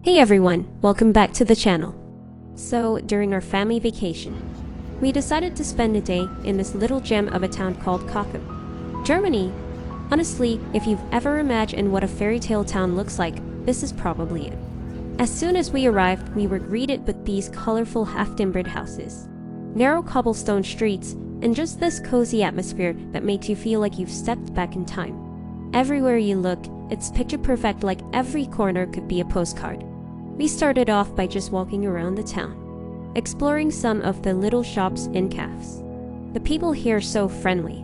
Hey everyone, welcome back to the channel. So, during our family vacation, we decided to spend a day in this little gem of a town called Cochem, Germany. Honestly, if you've ever imagined what a fairy tale town looks like, this is probably it. As soon as we arrived, we were greeted with these colorful half-timbered houses, narrow cobblestone streets, and just this cozy atmosphere that makes you feel like you've stepped back in time. Everywhere you look, it's picture perfect, like every corner could be a postcard. We started off by just walking around the town, exploring some of the little shops and cafes. The people here are so friendly,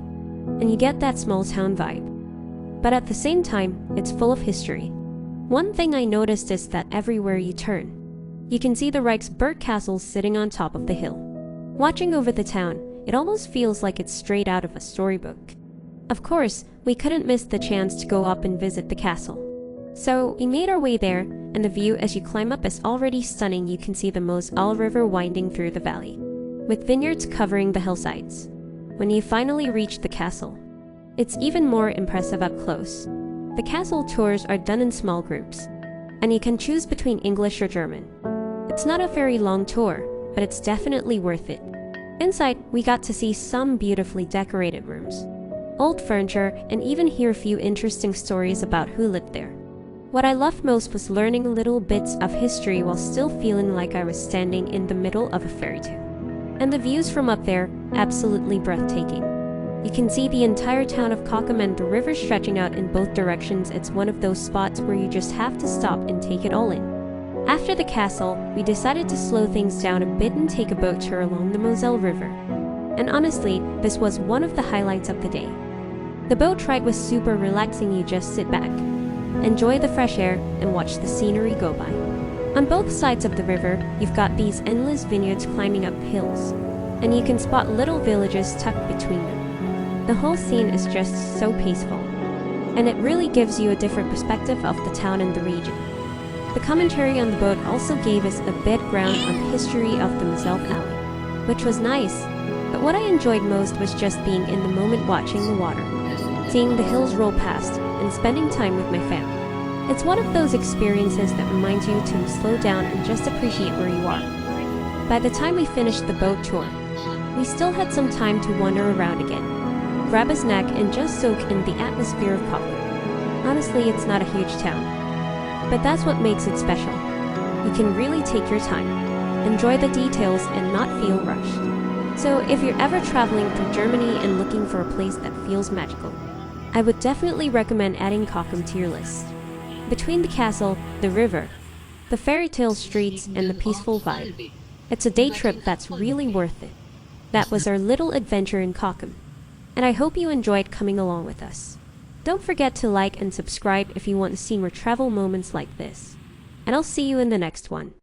and you get that small town vibe. But at the same time, it's full of history. One thing I noticed is that everywhere you turn, you can see the Reichsburg Castle sitting on top of the hill. Watching over the town, it almost feels like it's straight out of a storybook. Of course, we couldn't miss the chance to go up and visit the castle. So we made our way there, and the view as you climb up is already stunning. You can see the Moselle River winding through the valley, with vineyards covering the hillsides. When you finally reach the castle, it's even more impressive up close. The castle tours are done in small groups, and you can choose between English or German. It's not a very long tour, but it's definitely worth it. Inside, we got to see some beautifully decorated rooms, old furniture, and even hear a few interesting stories about who lived there. What I loved most was learning little bits of history while still feeling like I was standing in the middle of a fairy tale. And the views from up there, absolutely breathtaking. You can see the entire town of Cochem and the river stretching out in both directions. It's one of those spots where you just have to stop and take it all in. After the castle, we decided to slow things down a bit and take a boat tour along the Moselle River. And honestly, this was one of the highlights of the day. The boat ride was super relaxing. You just sit back, enjoy the fresh air, and watch the scenery go by. On both sides of the river, you've got these endless vineyards climbing up hills, and you can spot little villages tucked between them. The whole scene is just so peaceful, and it really gives you a different perspective of the town and the region. The commentary on the boat also gave us a background on the history of the Moselle Valley, which was nice, but what I enjoyed most was just being in the moment, watching the water, seeing the hills roll past, and spending time with my family. It's one of those experiences that reminds you to slow down and just appreciate where you are. By the time we finished the boat tour, we still had some time to wander around again, grab a snack, and just soak in the atmosphere of Cochem. Honestly, it's not a huge town, but that's what makes it special. You can really take your time, enjoy the details, and not feel rushed. So if you're ever traveling through Germany and looking for a place that feels magical, I would definitely recommend adding Cochem to your list. Between the castle, the river, the fairy tale streets, and the peaceful vibe, it's a day trip that's really worth it. That was our little adventure in Cochem, and I hope you enjoyed coming along with us. Don't forget to like and subscribe if you want to see more travel moments like this, and I'll see you in the next one.